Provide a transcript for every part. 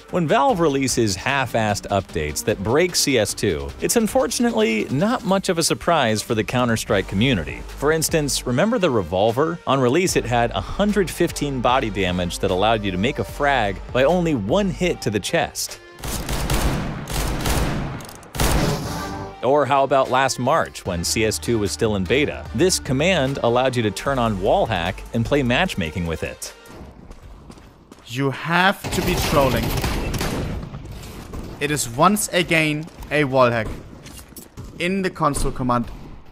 When Valve releases half-assed updates that break CS2, it's unfortunately not much of a surprise for the Counter-Strike community. For instance, remember the revolver? On release it had 115 body damage that allowed you to make a frag by only one hit to the chest. Or how about last March, when CS2 was still in beta? This command allowed you to turn on wallhack and play matchmaking with it. You have to be trolling. It is once again a wallhack in the console command.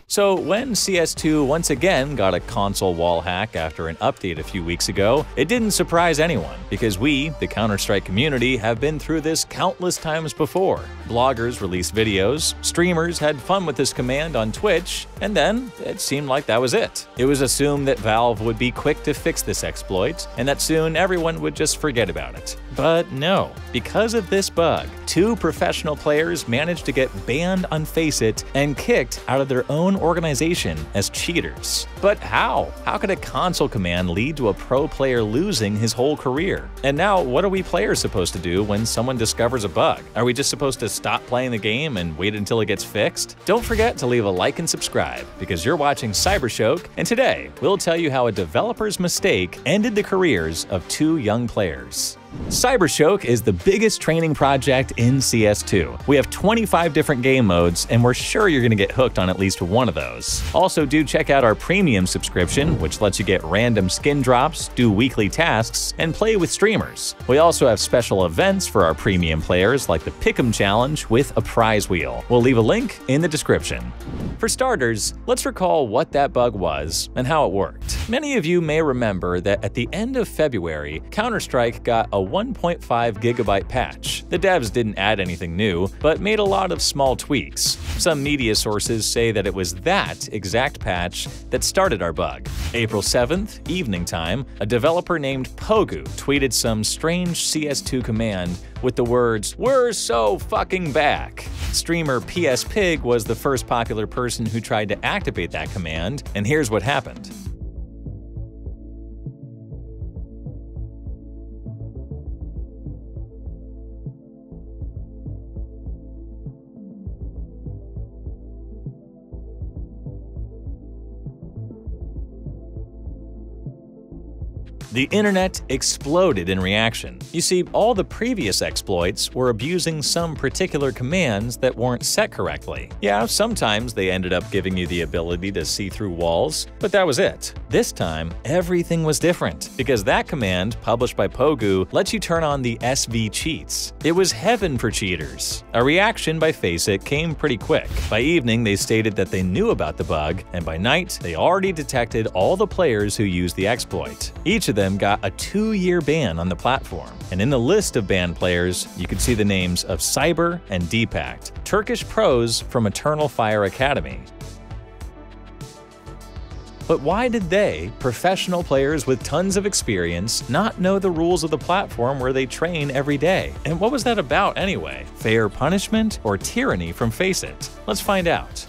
So when CS2 once again got a console wall hack after an update a few weeks ago, it didn't surprise anyone, because we, the Counter-Strike community, have been through this countless times before. Bloggers released videos, streamers had fun with this command on Twitch, and then it seemed like that was it. It was assumed that Valve would be quick to fix this exploit, and that soon everyone would just forget about it. But no, because of this bug, 2 professional players managed to get banned on FACEIT and kicked out of their own organization as cheaters. But how? How could a console command lead to a pro player losing his whole career? And now, what are we players supposed to do when someone discovers a bug? Are we just supposed to stop playing the game and wait until it gets fixed? Don't forget to leave a like and subscribe, because you're watching CYBERSHOKE, and today we'll tell you how a developer's mistake ended the careers of 2 young players. CYBERSHOKE is the biggest training project in CS2. We have 25 different game modes, and we're sure you're going to get hooked on at least one of those. Also, do check out our premium subscription, which lets you get random skin drops, do weekly tasks, and play with streamers. We also have special events for our premium players, like the Pick'em Challenge with a prize wheel. We'll leave a link in the description. For starters, let's recall what that bug was and how it worked. Many of you may remember that at the end of February, Counter-Strike got a 1.5 gigabyte patch. The devs didn't add anything new, but made a lot of small tweaks. Some media sources say that it was that exact patch that started our bug. April 7th, evening time, a developer named Pogu tweeted some strange CS2 command with the words, "We're so fucking back." Streamer PS Pig was the first popular person who tried to activate that command, and here's what happened. The internet exploded in reaction. You see, all the previous exploits were abusing some particular commands that weren't set correctly. Yeah, sometimes they ended up giving you the ability to see through walls, but that was it. This time, everything was different, because that command, published by Pogu, lets you turn on the SV cheats. It was heaven for cheaters. A reaction by FACEIT came pretty quick. By evening, they stated that they knew about the bug, and by night, they already detected all the players who used the exploit. Each of them got a 2-year ban on the platform. And in the list of banned players, you can see the names of Cyber and Deepact, Turkish pros from Eternal Fire Academy. But why did they, professional players with tons of experience, not know the rules of the platform where they train every day? And what was that about anyway? Fair punishment or tyranny from FACEIT? Let's find out.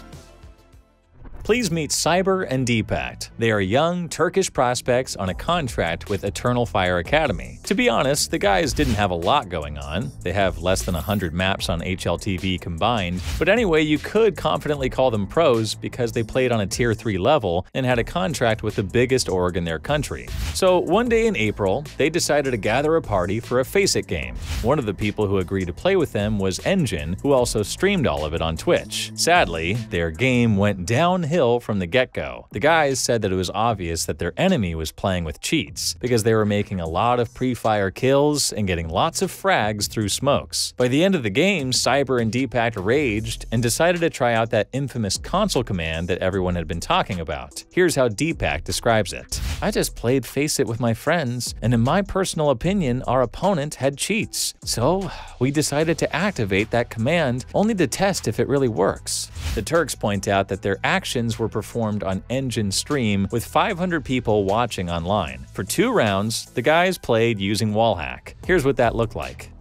Please meet Cyber and Deepact. They are young, Turkish prospects on a contract with Eternal Fire Academy. To be honest, the guys didn't have a lot going on. They have less than 100 maps on HLTV combined, but anyway, you could confidently call them pros because they played on a Tier 3 level and had a contract with the biggest org in their country. So one day in April, they decided to gather a party for a FACEIT game. One of the people who agreed to play with them was Engine, who also streamed all of it on Twitch. Sadly, their game went downhill from the get-go. The guys said that it was obvious that their enemy was playing with cheats, because they were making a lot of pre-fire kills and getting lots of frags through smokes. By the end of the game, Cyber and Deepact raged and decided to try out that infamous console command that everyone had been talking about. Here's how Deepact describes it. "I just played FACEIT with my friends, and in my personal opinion, our opponent had cheats. So we decided to activate that command only to test if it really works." The Turks point out that their actions were performed on Engine stream with 500 people watching online. For 2 rounds, the guys played using wallhack. Here's what that looked like.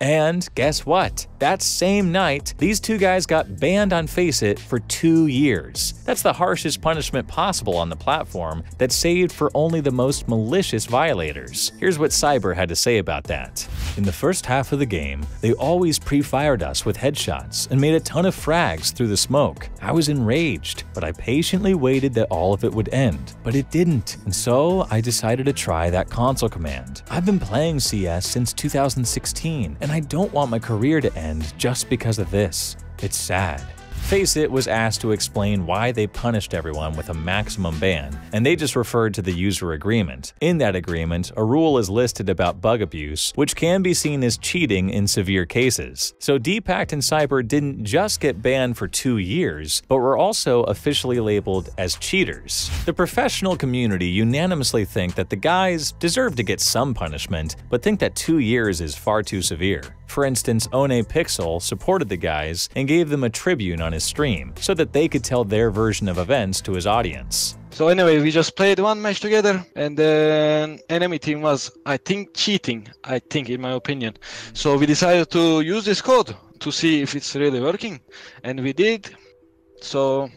And guess what? That same night, these two guys got banned on FACEIT for 2 years. That's the harshest punishment possible on the platform that's saved for only the most malicious violators. Here's what Cyber had to say about that. In the first half of the game, they always pre-fired us with headshots and made a ton of frags through the smoke. I was enraged, but I patiently waited that all of it would end. But it didn't, and so I decided to try that console command. I've been playing CS since 2016, and I don't want my career to end just because of this. It's sad. FACEIT was asked to explain why they punished everyone with a maximum ban, and they just referred to the user agreement. In that agreement, a rule is listed about bug abuse, which can be seen as cheating in severe cases. So Deepact and Cyber didn't just get banned for 2 years, but were also officially labeled as cheaters. The professional community unanimously think that the guys deserve to get some punishment, but think that 2 years is far too severe. For instance, One Pixel supported the guys and gave them a tribune on his stream so that they could tell their version of events to his audience. So anyway, we just played one match together, and then enemy team was, I think, cheating, in my opinion. So we decided to use this code to see if it's really working, and we did. So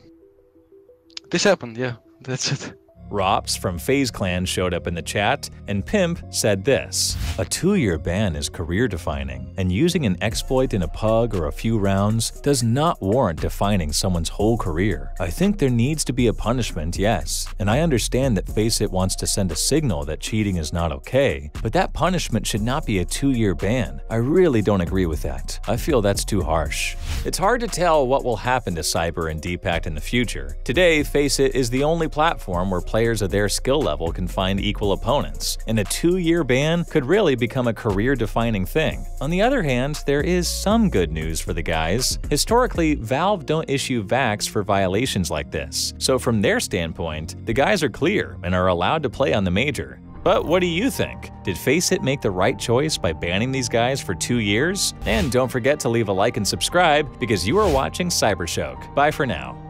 this happened, yeah, that's it. Rops from FaZe Clan showed up in the chat, and Pimp said this: "A 2-year ban is career-defining, and using an exploit in a pug or a few rounds does not warrant defining someone's whole career. I think there needs to be a punishment, yes, and I understand that FACEIT wants to send a signal that cheating is not okay, but that punishment should not be a 2-year ban. I really don't agree with that. I feel that's too harsh." It's hard to tell what will happen to Cyber and Deepact in the future. Today, FACEIT is the only platform where players of their skill level can find equal opponents, and a 2-year ban could really become a career-defining thing. On the other hand, there is some good news for the guys. Historically, Valve don't issue vax for violations like this, so from their standpoint, the guys are clear and are allowed to play on the major. But what do you think? Did FACEIT make the right choice by banning these guys for 2 years? And don't forget to leave a like and subscribe because you are watching CYBERSHOKE. Bye for now.